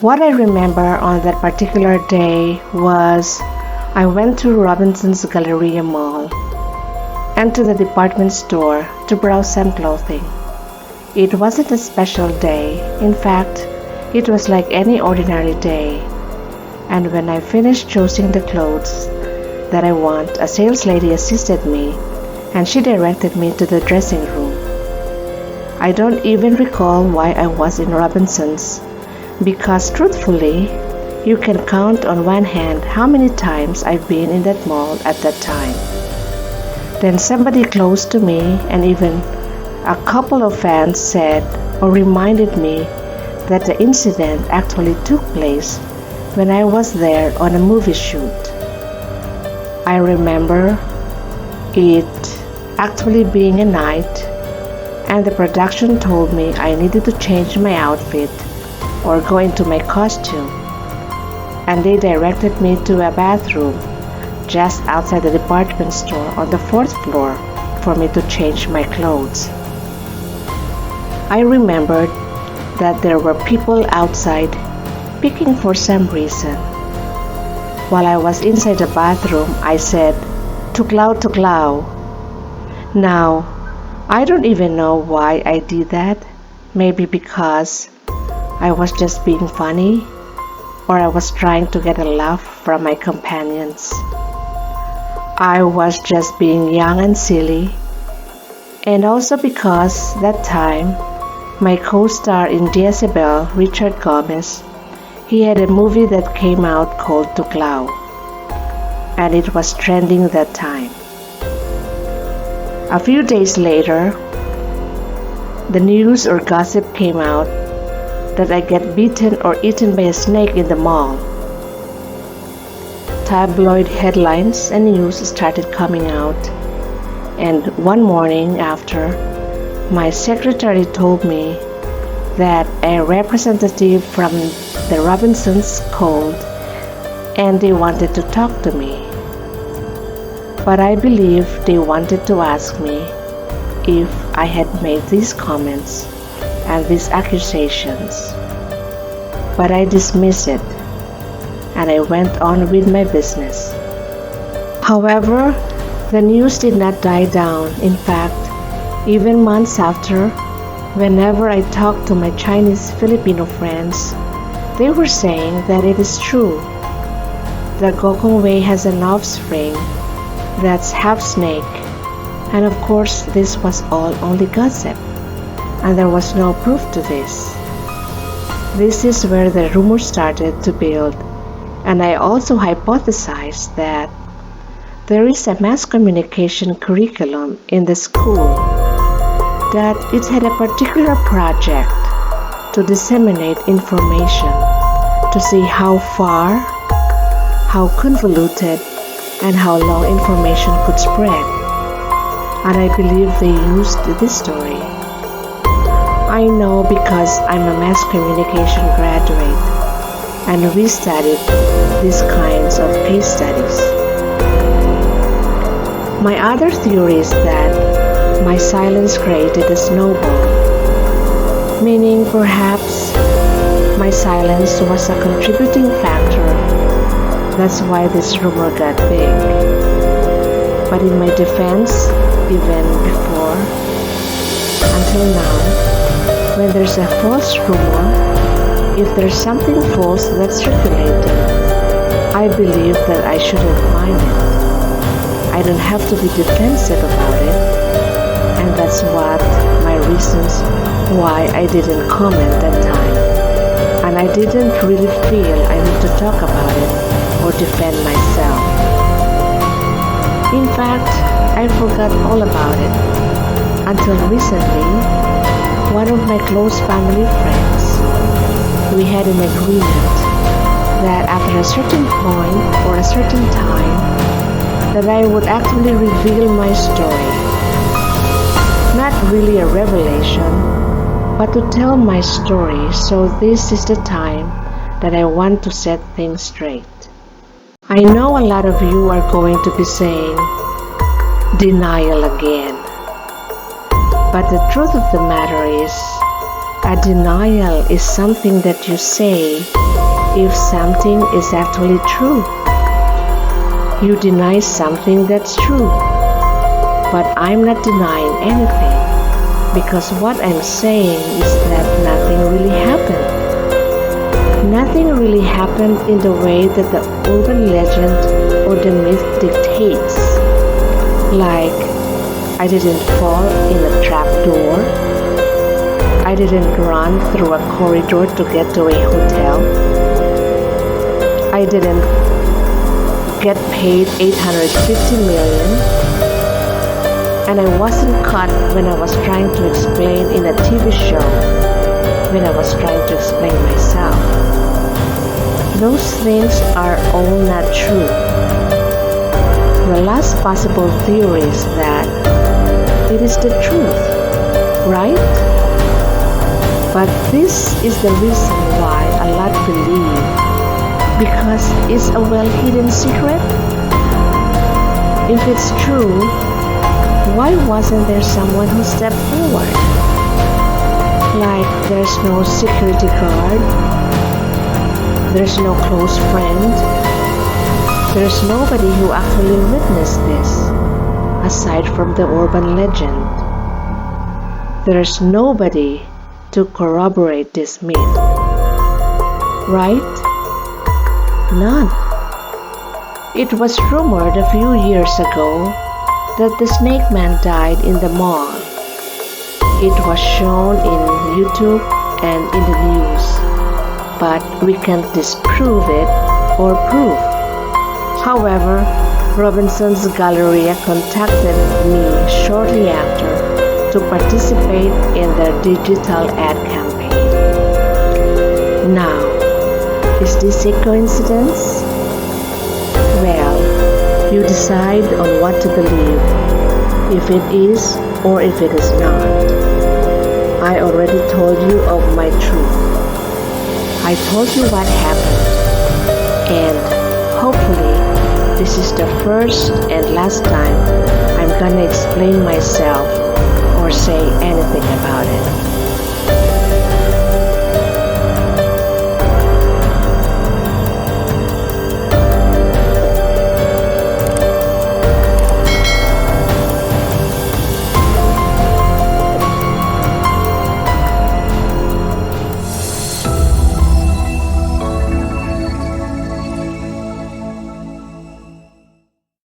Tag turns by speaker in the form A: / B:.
A: What I remember on that particular day was I went to Robinson's Galleria Mall and to the department store to browse some clothing. It wasn't a special day. In fact, it was like any ordinary day. And when I finished choosing the clothes that I want, a sales lady assisted me and she directed me to the dressing room. I don't even recall why I was in Robinson's because truthfully, you can count on one hand how many times I've been in that mall at that time. Then somebody close to me and even a couple of fans said or reminded me that the incident actually took place when I was there on a movie shoot. I remember it actually being a night and the production told me I needed to change my outfit or go into my costume, and they directed me to a bathroom just outside the department store on the 4th floor for me to change my clothes. I remembered that there were people outside picking for some reason. While I was inside the bathroom, I said, "Tuklaw, tuklaw." Now, I don't even know why I did that. Maybe because I was just being funny, or I was trying to get a laugh from my companions. I was just being young and silly, and also because that time, my co-star in Jezebel, Richard Gomez, he had a movie that came out called Tuklaw, and it was trending that time. A few days later, the news or gossip came out that I get bitten or eaten by a snake in the mall. Tabloid headlines and news started coming out, and one morning after, my secretary told me that a representative from the Robinsons called and they wanted to talk to me. But I believe they wanted to ask me if I had made these comments and these accusations. But I dismissed it and I went on with my business. However, the news did not die down. In fact, even months after, whenever I talked to my Chinese Filipino friends, they were saying that it is true. The Gokong Wei has an offspring that's half snake, and of course this was all only gossip, and there was no proof to this. This is where the rumor started to build, and I also hypothesized that there is a mass communication curriculum in the school, that it had a particular project to disseminate information, to see how far, how convoluted, and how long information could spread. And I believe they used this story. I know because I'm a mass communication graduate and we studied these kinds of case studies. My other theory is that my silence created a snowball, meaning perhaps my silence was a contributing factor. That's why this rumor got big. But in my defense, even before, until now, when there's a false rumor, if there's something false that's circulating, I believe that I shouldn't mind it. I don't have to be defensive about it, and that's what my reasons why I didn't comment that time. And I didn't really feel I need to talk about it or defend myself. In fact, I forgot all about it until recently. One of my close family friends, we had an agreement that after a certain point or a certain time that I would actually reveal my story. Not really a revelation, but to tell my story, so this is the time that I want to set things straight. I know a lot of you are going to be saying, "Denial again." But the truth of the matter is, A denial is something that you say if something is actually true. You deny something that's true. But I'm not denying anything, because what I'm saying is that nothing really happened. Nothing really happened in the way that the urban legend or the myth dictates. Like, I didn't fall in a trap door. I didn't run through a corridor to get to a hotel. I didn't get paid $850 million. And I wasn't caught when I was trying to explain in a TV show, when I was trying to explain myself. Those things are all not true. The last possible theory is that it is the truth, right? But this is the reason why a lot believe, because it's a well-hidden secret. If it's true, why wasn't there someone who stepped forward? Like, there's no security guard, there's no close friend, there's nobody who actually witnessed this, aside from the urban legend. There's nobody to corroborate this myth, right? None. It was rumored a few years ago that the snake man died in the mall. It was shown in YouTube and in the news, but we can't disprove it or prove. However, Robinson's Galleria contacted me shortly after to participate in their digital ad campaign. Now, is this a coincidence? Well, you decide on what to believe, if it is or if it is not. I already told you of my truth. I told you what happened, and hopefully this is the first and last time I'm gonna explain myself or say anything about it.